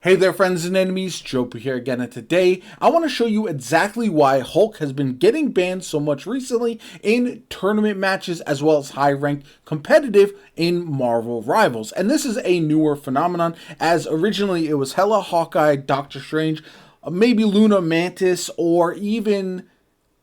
Hey there friends and enemies, JoPa here again, and today I want to show you exactly why Hulk has been getting banned so much recently in tournament matches as well as high-ranked competitive in Marvel Rivals. And this is a newer phenomenon, as originally it was Hela, Hawkeye, Doctor Strange, maybe Luna, Mantis, or even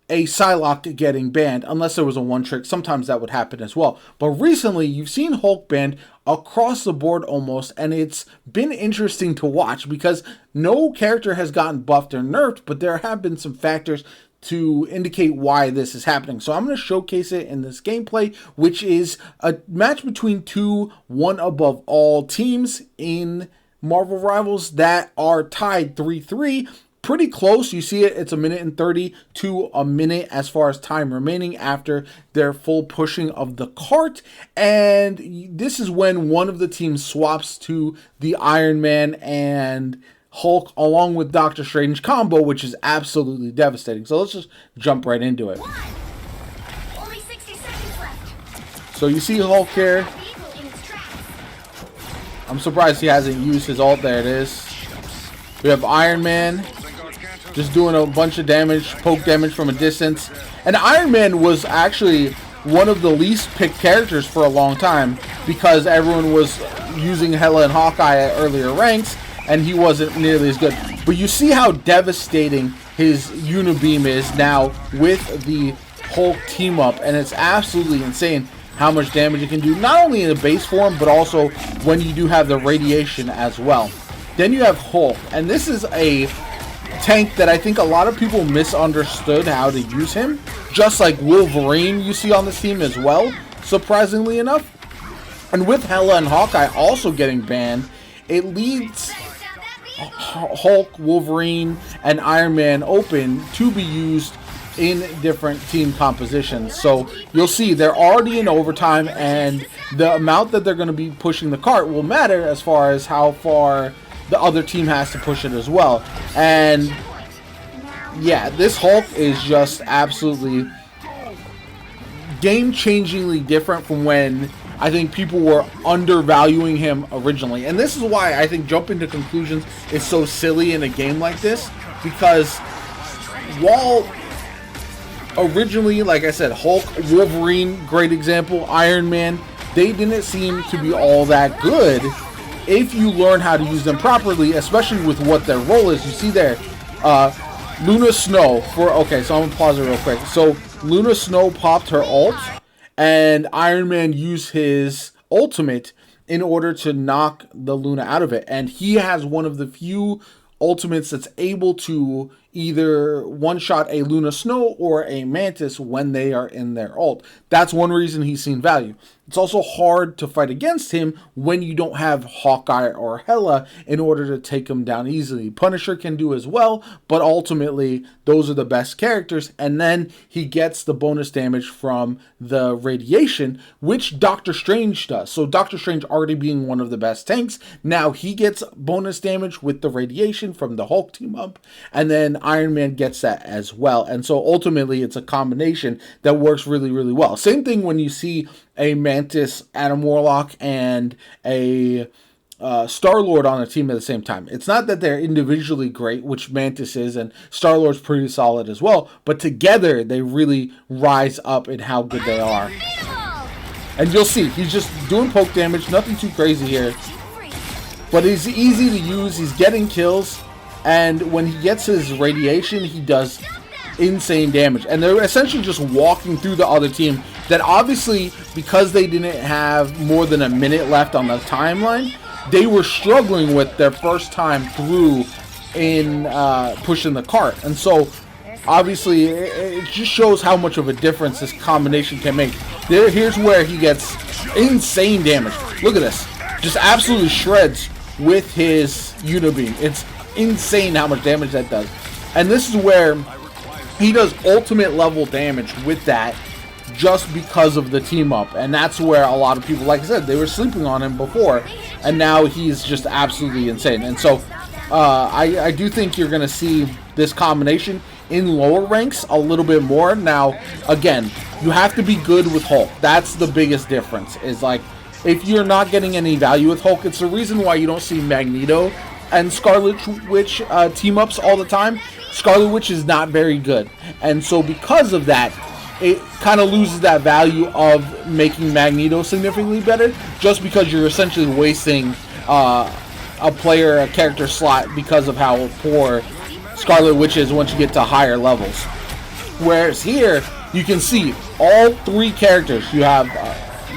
a Psylocke getting banned, unless there was a one trick. Sometimes that would happen as well. But recently, you've seen Hulk banned across the board almost, and it's been interesting to watch because no character has gotten buffed or nerfed, but there have been some factors to indicate why this is happening. So I'm going to showcase it in this gameplay, which is a match between two one above all teams in Marvel Rivals that are tied 3-3. Pretty close. You see it, it's a minute and 30 to a minute as far as time remaining after their full pushing of the cart. And this is when one of the teams swaps to the Iron Man and Hulk along with Doctor Strange combo, which is absolutely devastating. So let's just jump right into it. Only 60 seconds left. So you see Hulk here. I'm surprised he hasn't used his ult. There it is. We have Iron Man just doing a bunch of damage, poke damage from a distance. And Iron Man was actually one of the least picked characters for a long time because everyone was using Hela and Hawkeye at earlier ranks, and he wasn't nearly as good. But you see how devastating his Unibeam is now with the Hulk team up, and it's absolutely insane how much damage it can do, not only in the base form, but also when you do have the radiation as well. Then you have Hulk, and this is a tank that I think a lot of people misunderstood how to use him, just like Wolverine you see on this team as well, surprisingly enough. And with Hela and Hawkeye also getting banned, it leaves Hulk, Wolverine, and Iron Man open to be used in different team compositions. So you'll see they're already in overtime, and the amount that they're going to be pushing the cart will matter as far as how far the other team has to push it as well. And yeah, this Hulk is just absolutely game-changingly different from when I think people were undervaluing him originally. And this is why I think jumping to conclusions is so silly in a game like this, because while originally, like I said, Hulk, Wolverine, great example, Iron Man, they didn't seem to be all that good if you learn how to use them properly, especially with what their role is. You see there, Luna Snow, okay, so I'm gonna pause it real quick. So Luna Snow popped her ult, and Iron Man used his ultimate in order to knock the Luna out of it. And he has one of the few ultimates that's able to either one-shot a Luna Snow or a Mantis when they are in their ult. That's one reason he's seen value. It's also hard to fight against him when you don't have Hawkeye or Hela in order to take him down easily. Punisher can do as well, but ultimately those are the best characters. And then he gets the bonus damage from the radiation, which Doctor Strange does. So Doctor Strange already being one of the best tanks, now he gets bonus damage with the radiation from the Hulk team up, and then Iron Man gets that as well. And so ultimately it's a combination that works really, really well. Same thing when you see a Mantis, Adam Warlock, and a Star-Lord on a team at the same time. It's not that they're individually great, which Mantis is, and Star-Lord's pretty solid as well, but together they really rise up in how good they are. And you'll see, he's just doing poke damage, nothing too crazy here. But he's easy to use, he's getting kills, and when he gets his radiation, he does insane damage. And they're essentially just walking through the other team that obviously, because they didn't have more than a minute left on the timeline, they were struggling with their first time through in pushing the cart. And so obviously it just shows how much of a difference this combination can make. Here's where he gets insane damage. Look at this, just absolutely shreds with his Unibeam. It's insane how much damage that does. And this is where he does ultimate level damage with that, just because of the team up. And that's where a lot of people, like I said, they were sleeping on him before, and now he's just absolutely insane. And so I do think you're going to see this combination in lower ranks a little bit more. Now, again, you have to be good with Hulk. That's the biggest difference, is like, if you're not getting any value with Hulk, it's the reason why you don't see Magneto and Scarlet Witch team ups all the time, Scarlet Witch is not very good. And so because of that, it kind of loses that value of making Magneto significantly better, just because you're essentially wasting a character slot because of how poor Scarlet Witch is once you get to higher levels. Whereas here, you can see all three characters. You have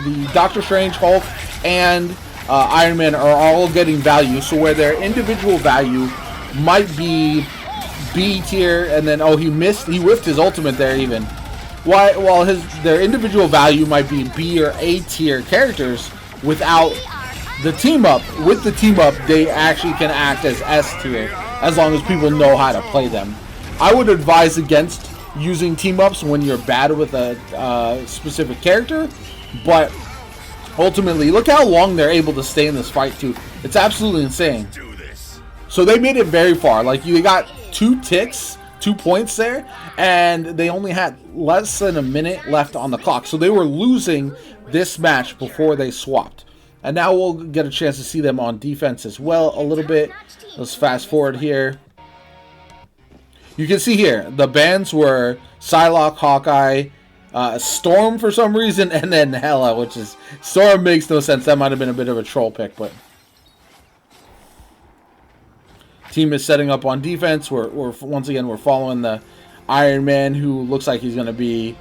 the Doctor Strange, Hulk, and Iron Man are all getting value. So where their individual value might be B tier, and then he whiffed his ultimate there even. While their individual value might be B or A tier characters, without the team up, with the team up, they actually can act as S tier as long as people know how to play them. I would advise against using team ups when you're bad with a specific character, but ultimately, look how long they're able to stay in this fight too. It's absolutely insane. So they made it very far. Like, you got 2 points there, and they only had less than a minute left on the clock. So they were losing this match before they swapped. And now we'll get a chance to see them on defense as well a little bit. Let's fast forward here. You can see here, the bans were Psylocke, Hawkeye, Storm for some reason, and then Hela, which is... Storm makes no sense. That might have been a bit of a troll pick, but... Team is setting up on defense. We're once again, we're following the Iron Man, who looks like he's going to be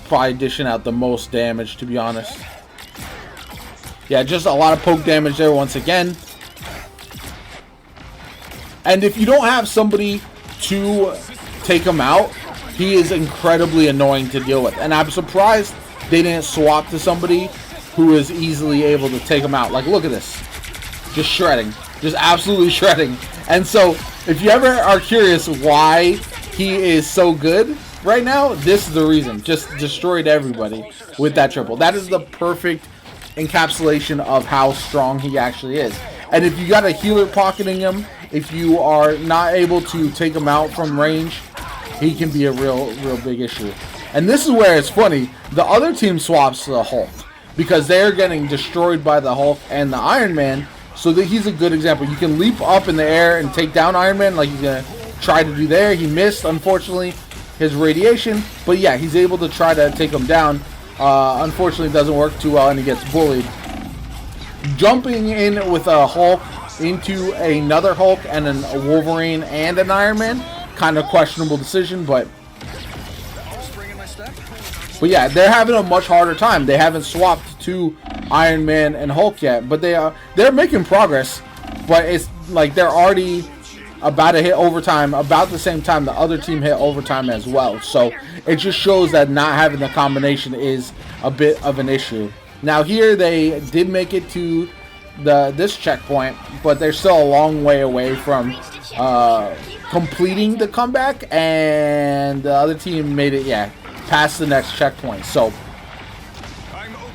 probably dishing out the most damage, to be honest. Yeah, just a lot of poke damage there once again. And if you don't have somebody to take him out, he is incredibly annoying to deal with. And I'm surprised they didn't swap to somebody who is easily able to take him out. Like, look at this. Just shredding. Just absolutely shredding. And so, if you ever are curious why he is so good right now, this is the reason. Just destroyed everybody with that triple. That is the perfect encapsulation of how strong he actually is. And if you got a healer pocketing him, if you are not able to take him out from range, he can be a real big issue. And this is where it's funny. The other team swaps to the Hulk because they're getting destroyed by the Hulk and the Iron Man. So that he's a good example. You can leap up in the air and take down Iron Man like he's going to try to do there. He missed, unfortunately, his radiation. But yeah, he's able to try to take him down. Unfortunately, it doesn't work too well and he gets bullied. Jumping in with a Hulk into another Hulk and then a Wolverine and an Iron Man. Kind of questionable decision, but yeah, they're having a much harder time. They haven't swapped to Iron Man and Hulk yet, but they're making progress. But it's like they're already about to hit overtime about the same time the other team hit overtime as well. So it just shows that not having the combination is a bit of an issue. Now here they did make it to this checkpoint, but they're still a long way away from completing the comeback, and the other team made it past the next checkpoint. So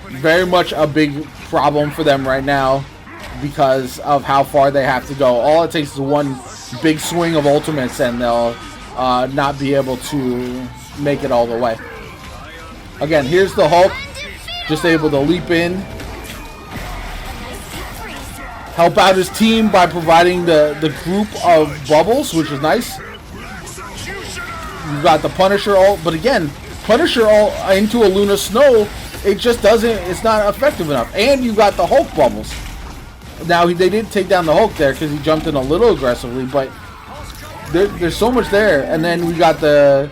very much a big problem for them right now because of how far they have to go. All it takes is one big swing of ultimates and they'll not be able to make it all the way. Again, here's the Hulk, just able to leap in, help out his team by providing the group of bubbles, which is nice. You've got the Punisher ult, but again, Punisher ult into a Luna Snow, it just doesn't, it's not effective enough. And you got the Hulk bubbles. Now, they did take down the Hulk there because he jumped in a little aggressively, but there's so much there. And then we got the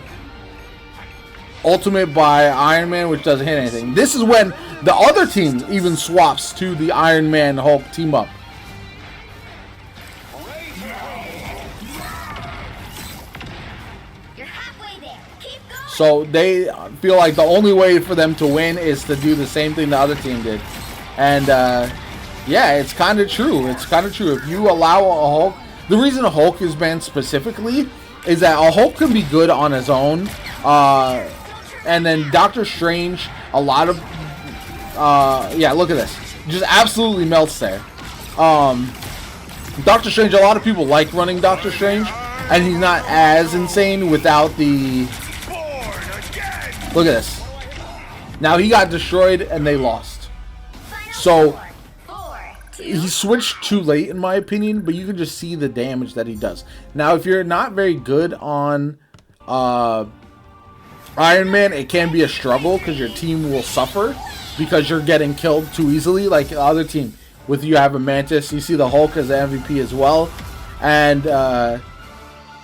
ultimate by Iron Man, which doesn't hit anything. This is when the other team even swaps to the Iron Man Hulk team up. So they feel like the only way for them to win is to do the same thing the other team did. And yeah, it's kind of true. It's kind of true. If you allow a Hulk, the reason a Hulk is banned specifically is that a Hulk can be good on his own. And then Doctor Strange, a lot of, yeah, look at this. Just absolutely melts there. Doctor Strange, a lot of people like running Doctor Strange, and he's not as insane without the... Look at this. Now he got destroyed and they lost. So he switched too late in my opinion, but you can just see the damage that he does. Now, if you're not very good on Iron Man, it can be a struggle because your team will suffer because you're getting killed too easily. Like the other team, with you have a Mantis, you see the Hulk as the MVP as well, and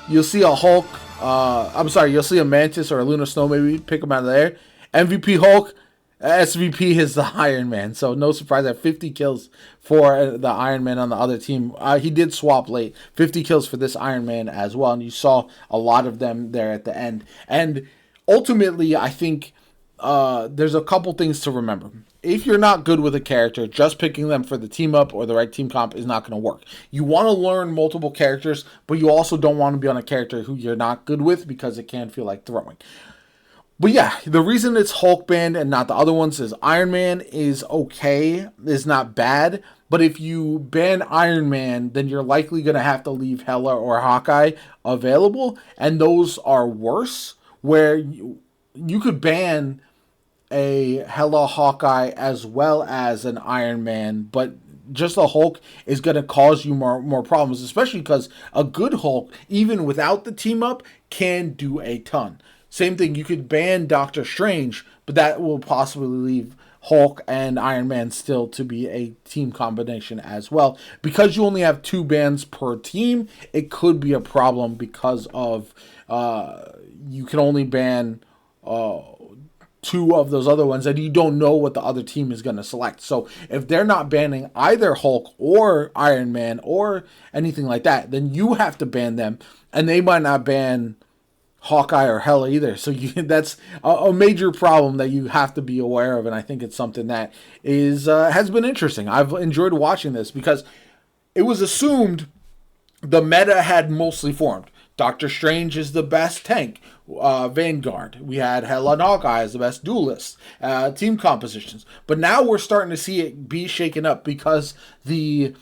you'll see a Hulk. You'll see a Mantis or a Luna Snow, maybe pick him out of there. MVP Hulk, SVP is the Iron Man, so no surprise at 50 kills for the Iron Man on the other team. He did swap late, 50 kills for this Iron Man as well, and you saw a lot of them there at the end. And ultimately, I think there's a couple things to remember. If you're not good with a character, just picking them for the team up or the right team comp is not going to work. You want to learn multiple characters, but you also don't want to be on a character who you're not good with because it can feel like throwing. But yeah, the reason it's Hulk banned and not the other ones is Iron Man is okay, is not bad. But if you ban Iron Man, then you're likely going to have to leave Hela or Hawkeye available. And those are worse, where you could ban a Hela, Hawkeye as well as an Iron Man, but just a Hulk is going to cause you more problems, especially because a good Hulk, even without the team up, can do a ton. Same thing, you could ban Doctor Strange, but that will possibly leave Hulk and Iron Man still to be a team combination as well. Because you only have 2 bans per team, it could be a problem because of you can only ban 2 of those other ones, and you don't know what the other team is going to select. So if they're not banning either Hulk or Iron Man or anything like that, then you have to ban them, and they might not ban Hawkeye or Hela either. So that's a major problem that you have to be aware of, and I think it's something that is has been interesting. I've enjoyed watching this because it was assumed the meta had mostly formed. Doctor Strange is the best tank, Vanguard. We had Hela and Hawkeye as the best duelists, team compositions. But now we're starting to see it be shaken up because the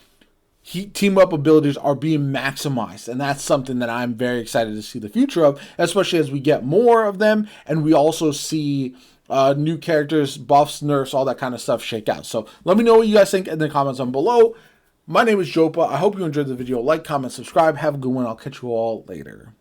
team up abilities are being maximized, and that's something that I'm very excited to see the future of, especially as we get more of them and we also see new characters, buffs, nerfs, all that kind of stuff shake out. So let me know what you guys think in the comments down below. My name is JoPa. I hope you enjoyed the video. Like, comment, subscribe. Have a good one. I'll catch you all later.